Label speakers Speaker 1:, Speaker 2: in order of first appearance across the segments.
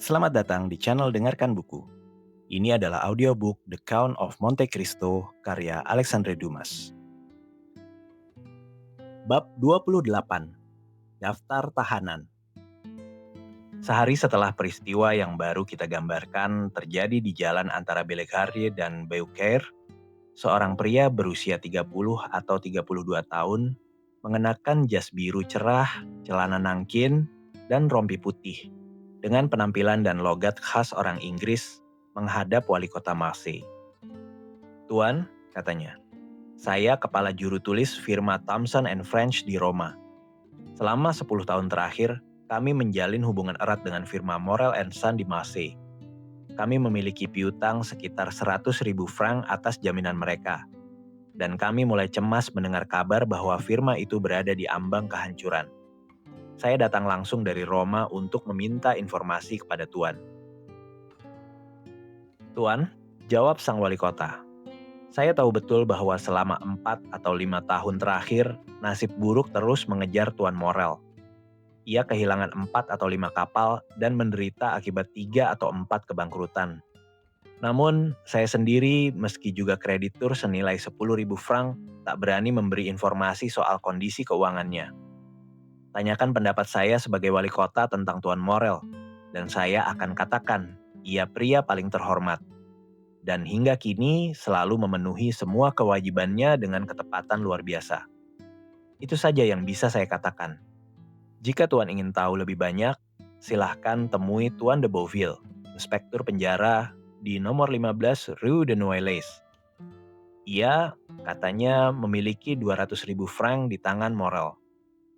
Speaker 1: Selamat datang di channel Dengarkan Buku. Ini adalah audiobook The Count of Monte Cristo karya Alexandre Dumas. Bab 28. Daftar Tahanan. Sehari setelah peristiwa yang baru kita gambarkan terjadi di jalan antara Bellegarde dan Beaucaire, seorang pria berusia 30 atau 32 tahun mengenakan jas biru cerah, celana nangkin, dan rompi putih dengan penampilan dan logat khas orang Inggris menghadap wali kota Marseille. "Tuan," katanya, "saya kepala juru tulis firma Thomson and French di Roma. Selama 10 tahun terakhir, kami menjalin hubungan erat dengan firma Morel and Son di Marseille. Kami memiliki piutang sekitar 100.000 franc atas jaminan mereka. Dan kami mulai cemas mendengar kabar bahwa firma itu berada di ambang kehancuran. Saya datang langsung dari Roma untuk meminta informasi kepada Tuan." "Tuan," jawab sang wali kota, "saya tahu betul bahwa selama 4 atau 5 tahun terakhir, nasib buruk terus mengejar Tuan Morel. Ia kehilangan 4 atau 5 kapal dan menderita akibat 3 atau 4 kebangkrutan. Namun, saya sendiri, meski juga kreditur senilai 10.000 franc, tak berani memberi informasi soal kondisi keuangannya. Tanyakan pendapat saya sebagai wali kota tentang Tuan Morel, dan saya akan katakan, ia pria paling terhormat. Dan hingga kini selalu memenuhi semua kewajibannya dengan ketepatan luar biasa. Itu saja yang bisa saya katakan. Jika Tuan ingin tahu lebih banyak, silahkan temui Tuan de Beauville, inspektur penjara di nomor 15 Rue de Nouailles. Ia, katanya, memiliki 200.000 franc di tangan Morel.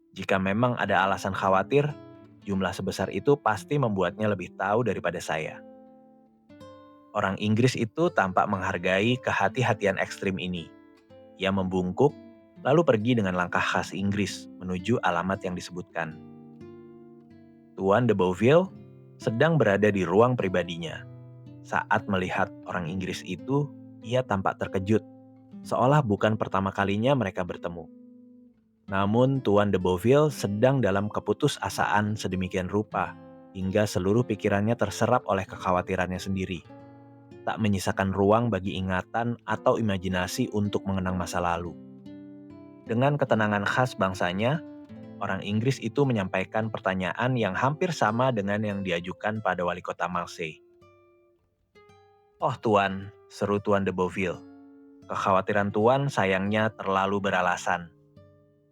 Speaker 1: Jika memang ada alasan khawatir, jumlah sebesar itu pasti membuatnya lebih tahu daripada saya." Orang Inggris itu tampak menghargai kehati-hatian ekstrim ini. Ia membungkuk, lalu pergi dengan langkah khas Inggris menuju alamat yang disebutkan. Tuan de Beauville sedang berada di ruang pribadinya. Saat melihat orang Inggris itu, ia tampak terkejut, seolah bukan pertama kalinya mereka bertemu. Namun Tuan de Beauville sedang dalam keputusasaan sedemikian rupa, hingga seluruh pikirannya terserap oleh kekhawatirannya sendiri. Tak menyisakan ruang bagi ingatan atau imajinasi untuk mengenang masa lalu. Dengan ketenangan khas bangsanya, orang Inggris itu menyampaikan pertanyaan yang hampir sama dengan yang diajukan pada wali kota Marseille. "Oh Tuan," seru Tuan de Beauville, "kekhawatiran Tuan sayangnya terlalu beralasan.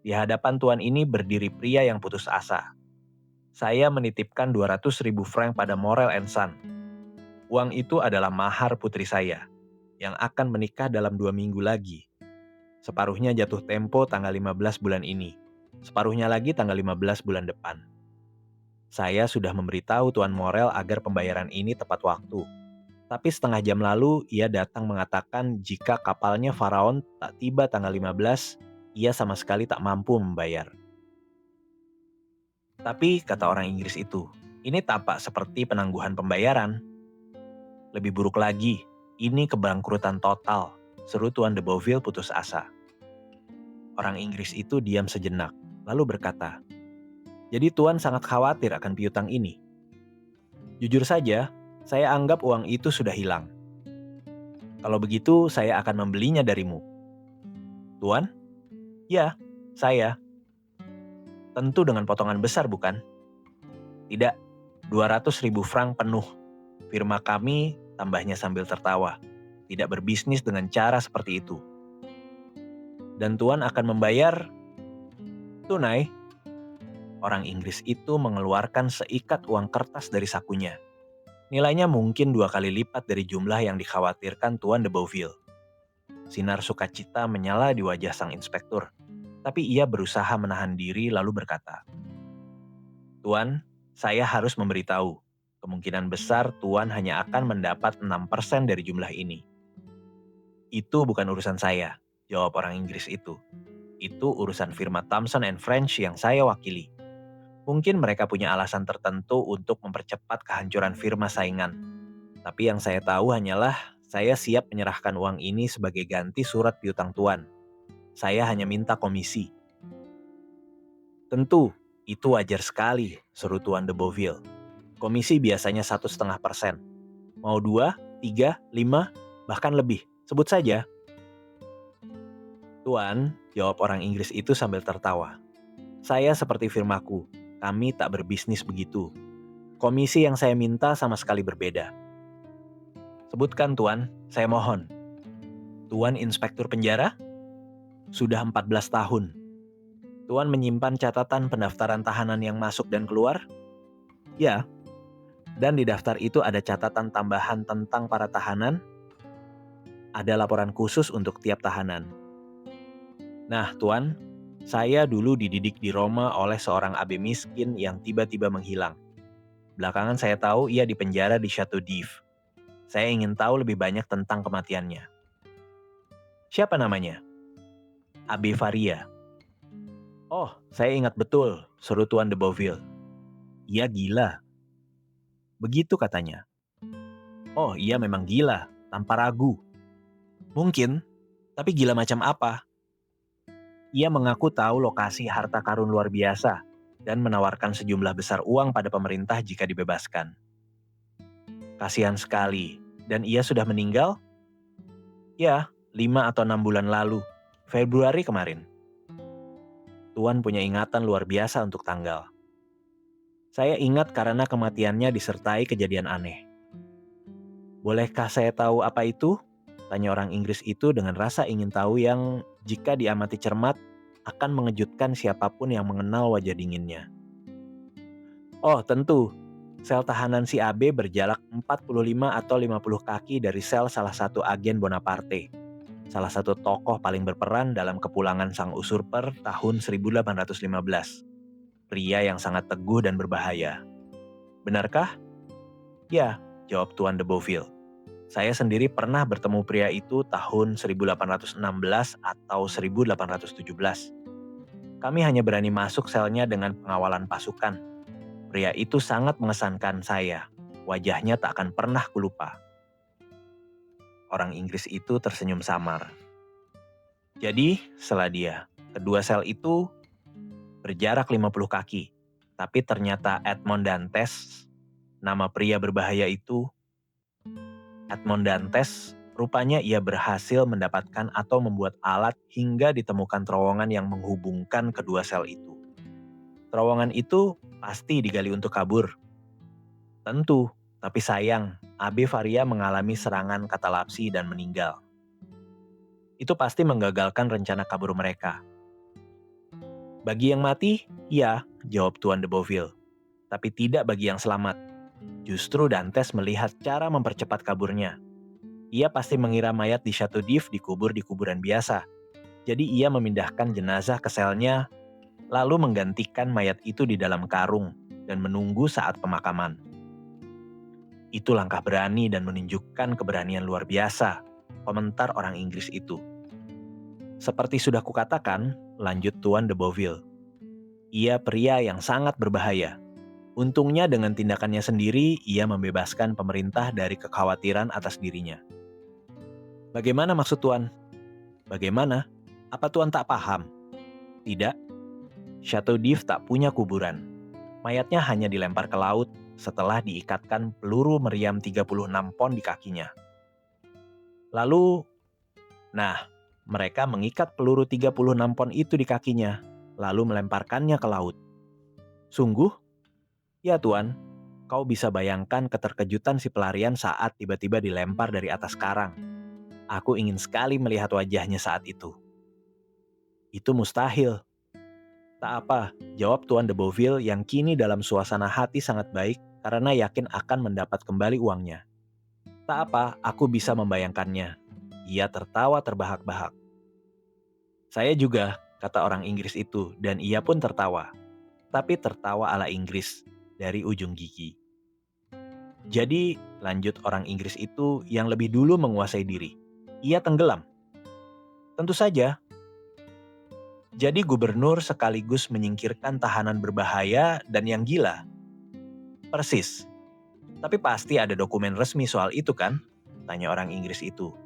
Speaker 1: Di hadapan Tuan ini berdiri pria yang putus asa. Saya menitipkan 200.000 franc pada Morel and Son. Uang itu adalah mahar putri saya, yang akan menikah dalam 2 minggu lagi. Separuhnya jatuh tempo tanggal 15 bulan ini. Separuhnya lagi tanggal 15 bulan depan. Saya sudah memberitahu Tuan Morel agar pembayaran ini tepat waktu. Tapi setengah jam lalu, ia datang mengatakan jika kapalnya Faraon tak tiba tanggal 15, ia sama sekali tak mampu membayar." "Tapi," kata orang Inggris itu, "ini tampak seperti penangguhan pembayaran." "Lebih buruk lagi, ini kebangkrutan total," seru Tuan de Beauville putus asa. Orang Inggris itu diam sejenak, lalu berkata, "Jadi Tuan sangat khawatir akan piutang ini?" "Jujur saja, saya anggap uang itu sudah hilang." "Kalau begitu, saya akan membelinya darimu." "Tuan?" "Ya, saya." "Tentu dengan potongan besar, bukan?" "Tidak, 200.000 franc penuh. Firma kami," tambahnya sambil tertawa, "tidak berbisnis dengan cara seperti itu." "Dan Tuan akan membayar?" "Tunai." Orang Inggris itu mengeluarkan seikat uang kertas dari sakunya. Nilainya mungkin 2 kali lipat dari jumlah yang dikhawatirkan Tuan de Beauville. Sinar sukacita menyala di wajah sang inspektur, tapi ia berusaha menahan diri lalu berkata, "Tuan, saya harus memberitahu. Kemungkinan besar Tuan hanya akan mendapat 6% dari jumlah ini." "Itu bukan urusan saya," jawab orang Inggris itu. "Itu urusan firma Thomson and French yang saya wakili. Mungkin mereka punya alasan tertentu untuk mempercepat kehancuran firma saingan. Tapi yang saya tahu hanyalah saya siap menyerahkan uang ini sebagai ganti surat piutang Tuan. Saya hanya minta komisi." "Tentu, Itu wajar sekali, seru Tuan de Beauville. Komisi biasanya 1,5%. Mau 2, 3, 5, bahkan lebih. Sebut saja. Tuan, jawab orang Inggris itu sambil tertawa. Saya seperti firmaku, kami tak berbisnis begitu. Komisi yang saya minta sama sekali berbeda. Sebutkan Tuan, saya mohon. Tuan Inspektur Penjara? Sudah 14 tahun. Tuan menyimpan catatan pendaftaran tahanan yang masuk dan keluar? Ya. Dan di daftar itu ada catatan tambahan tentang para tahanan? Ada laporan khusus untuk tiap tahanan. Nah, Tuan, saya dulu dididik di Roma oleh seorang abe miskin yang tiba-tiba menghilang. Belakangan saya tahu ia dipenjara di Chateau d'If. Saya ingin tahu lebih banyak tentang kematiannya. Siapa namanya? Abe Faria. Oh, saya ingat betul, seru Tuan de Beauville. Ia gila. Begitu katanya. Oh, ia memang gila, tanpa ragu. Mungkin, tapi gila macam apa? Ia mengaku tahu lokasi harta karun luar biasa dan menawarkan sejumlah besar uang pada pemerintah jika dibebaskan. Kasihan sekali, dan ia sudah meninggal? Ya, 5 atau 6 bulan lalu, Februari kemarin. Tuan punya ingatan luar biasa untuk tanggal. Saya ingat karena kematiannya disertai kejadian aneh. Bolehkah saya tahu apa itu? Tanya orang Inggris itu dengan rasa ingin tahu yang jika diamati cermat akan mengejutkan siapapun yang mengenal wajah dinginnya. Oh tentu, sel tahanan si AB berjarak 45 atau 50 kaki dari sel salah satu agen Bonaparte. Salah satu tokoh paling berperan dalam kepulangan sang usurper tahun 1815. Pria yang sangat teguh dan berbahaya. Benarkah? Ya, jawab Tuan de Beauville. Saya sendiri pernah bertemu pria itu tahun 1816 atau 1817. Kami hanya berani masuk selnya dengan pengawalan pasukan. Pria itu sangat mengesankan saya. Wajahnya tak akan pernah kulupa. Orang Inggris itu tersenyum samar. Jadi, setelah dia, kedua sel itu berjarak 50 kaki. Tapi ternyata Edmond Dantes, nama pria berbahaya itu, Edmond Dantes, rupanya ia berhasil mendapatkan atau membuat alat hingga ditemukan terowongan yang menghubungkan kedua sel itu. Terowongan itu pasti digali untuk kabur. Tentu, tapi sayang, Abe Faria mengalami serangan katalapsi dan meninggal. Itu pasti menggagalkan rencana kabur mereka. Bagi yang mati, ya, jawab Tuan de Beauville. Tapi tidak bagi yang selamat. Justru Dantes melihat cara mempercepat kaburnya. Ia pasti mengira mayat di Chateau d'If dikubur di kuburan biasa. Jadi ia memindahkan jenazah ke selnya, lalu menggantikan mayat itu di dalam karung dan menunggu saat pemakaman. Itu langkah berani dan menunjukkan keberanian luar biasa, komentar orang Inggris itu. Seperti sudah kukatakan, lanjut Tuan de Beauville. Ia pria yang sangat berbahaya. Untungnya dengan tindakannya sendiri, ia membebaskan pemerintah dari kekhawatiran atas dirinya. Bagaimana maksud Tuan? Bagaimana? Apa Tuan tak paham? Tidak. Chateau d'If tak punya kuburan. Mayatnya hanya dilempar ke laut setelah diikatkan peluru meriam 36 pon di kakinya. Lalu, mereka mengikat peluru 36 pon itu di kakinya, lalu melemparkannya ke laut. Sungguh? Ya Tuan, kau bisa bayangkan keterkejutan si pelarian saat tiba-tiba dilempar dari atas karang. Aku ingin sekali melihat wajahnya saat itu. Itu mustahil. Tak apa, jawab Tuan de Beauville yang kini dalam suasana hati sangat baik karena yakin akan mendapat kembali uangnya. Tak apa, aku bisa membayangkannya. Ia tertawa terbahak-bahak. Saya juga, kata orang Inggris itu, dan ia pun tertawa. Tapi tertawa ala Inggris, dari ujung gigi. Jadi, lanjut orang Inggris itu yang lebih dulu menguasai diri. Ia tenggelam. Tentu saja. Jadi gubernur sekaligus menyingkirkan tahanan berbahaya dan yang gila. Persis. Tapi pasti ada dokumen resmi soal itu kan? Tanya orang Inggris itu.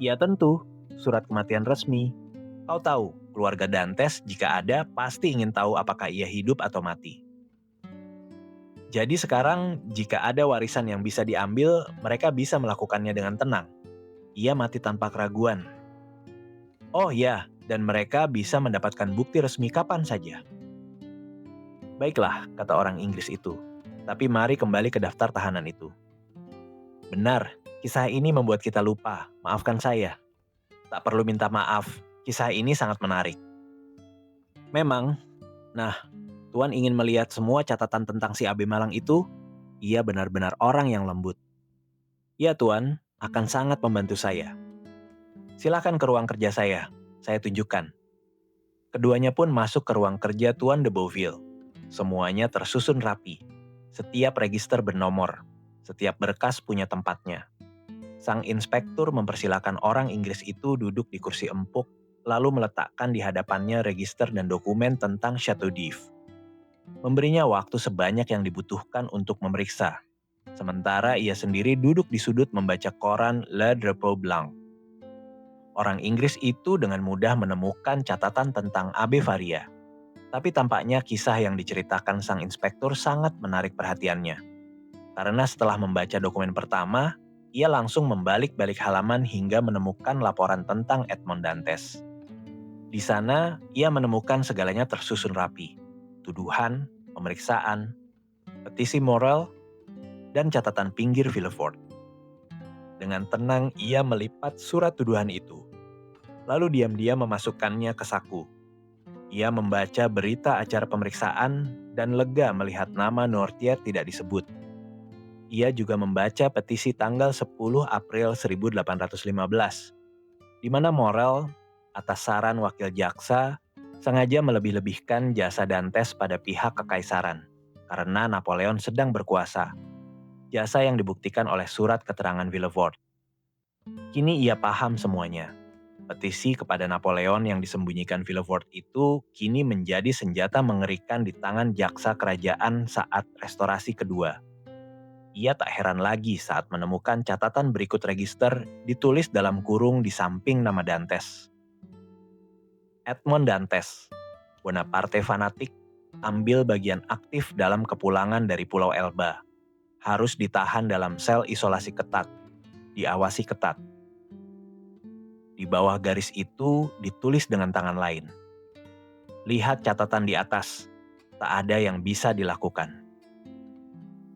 Speaker 1: Ya tentu, surat kematian resmi. Kau tahu, Keluarga Dantes jika ada pasti ingin tahu apakah ia hidup atau mati. Jadi sekarang jika ada warisan yang bisa diambil, mereka bisa melakukannya dengan tenang. Ia mati tanpa keraguan. Oh ya, dan mereka bisa mendapatkan bukti resmi kapan saja. Baiklah, kata orang Inggris itu. Tapi mari kembali ke daftar tahanan itu. Benar, kisah ini membuat kita lupa. Maafkan saya. Tak perlu minta maaf, kisah ini sangat menarik. Memang, nah, Tuan ingin melihat semua catatan tentang si Abe Malang itu? Ia benar-benar orang yang lembut. Ya Tuan, akan sangat membantu saya. Silakan ke ruang kerja saya tunjukkan. Keduanya pun masuk ke ruang kerja Tuan de Beauville. Semuanya tersusun rapi. Setiap register bernomor. Setiap berkas punya tempatnya. Sang inspektur mempersilakan orang Inggris itu duduk di kursi empuk, lalu meletakkan di hadapannya register dan dokumen tentang Chateau d'If. Memberinya waktu sebanyak yang dibutuhkan untuk memeriksa. Sementara ia sendiri duduk di sudut membaca koran Le Drapeau Blanc. Orang Inggris itu dengan mudah menemukan catatan tentang Abe Faria. Tapi tampaknya kisah yang diceritakan sang inspektur sangat menarik perhatiannya. Karena setelah membaca dokumen pertama, ia langsung membalik-balik halaman hingga menemukan laporan tentang Edmond Dantes. Di sana, ia menemukan segalanya tersusun rapi. Tuduhan, pemeriksaan, petisi moral, dan catatan pinggir Villefort. Dengan tenang ia melipat surat tuduhan itu. Lalu diam-diam memasukkannya ke saku. Ia membaca berita acara pemeriksaan dan lega melihat nama Noirtier tidak disebut. Ia juga membaca petisi tanggal 10 April 1815, di mana Morel, atas saran wakil jaksa, sengaja melebih-lebihkan jasa Dantes pada pihak kekaisaran, karena Napoleon sedang berkuasa. Jasa yang dibuktikan oleh surat keterangan Villefort. Kini ia paham semuanya. Petisi kepada Napoleon yang disembunyikan Villefort itu kini menjadi senjata mengerikan di tangan jaksa kerajaan saat restorasi kedua. Ia tak heran lagi saat menemukan catatan berikut register ditulis dalam kurung di samping nama Dantes. Edmond Dantes, Bonaparte fanatik, ambil bagian aktif dalam kepulangan dari Pulau Elba. Harus ditahan dalam sel isolasi ketat, diawasi ketat. Di bawah garis itu ditulis dengan tangan lain. Lihat catatan di atas, tak ada yang bisa dilakukan.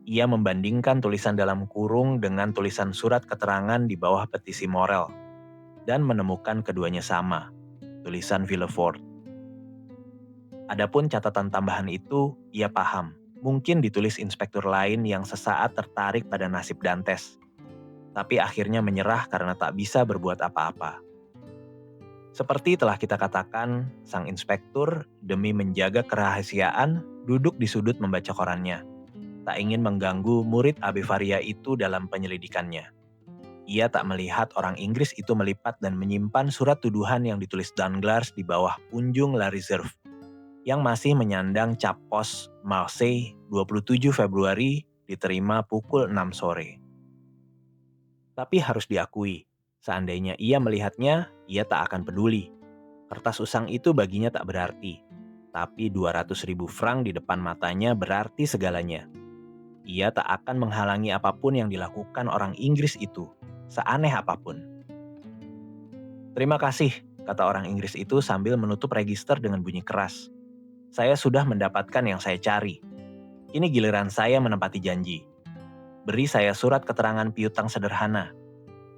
Speaker 1: Ia membandingkan tulisan dalam kurung dengan tulisan surat keterangan di bawah petisi Morel, dan menemukan keduanya sama, tulisan Villefort. Adapun catatan tambahan itu, ia paham, mungkin ditulis inspektur lain yang sesaat tertarik pada nasib Dantes, tapi akhirnya menyerah karena tak bisa berbuat apa-apa. Seperti telah kita katakan, sang inspektur demi menjaga kerahasiaan duduk di sudut membaca korannya. Tak ingin mengganggu murid Abe Faria itu dalam penyelidikannya. Ia tak melihat orang Inggris itu melipat dan menyimpan surat tuduhan yang ditulis Danglars di bawah punjung La Réserve, yang masih menyandang cap pos Marseille 27 Februari diterima pukul 6 sore. Tapi harus diakui, seandainya ia melihatnya, ia tak akan peduli. Kertas usang itu baginya tak berarti. Tapi 200.000 franc di depan matanya berarti segalanya. Ia tak akan menghalangi apapun yang dilakukan orang Inggris itu, seaneh apapun. Terima kasih, kata orang Inggris itu sambil menutup register dengan bunyi keras. Saya sudah mendapatkan yang saya cari. Kini giliran saya menepati janji. Beri saya surat keterangan piutang sederhana.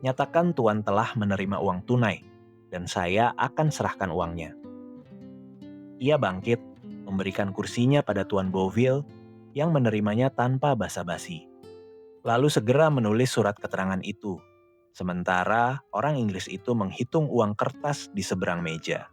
Speaker 1: Nyatakan Tuan telah menerima uang tunai, dan saya akan serahkan uangnya. Ia bangkit, memberikan kursinya pada Tuan Beauville, yang menerimanya tanpa basa-basi. Lalu segera menulis surat keterangan itu, sementara orang Inggris itu menghitung uang kertas di seberang meja.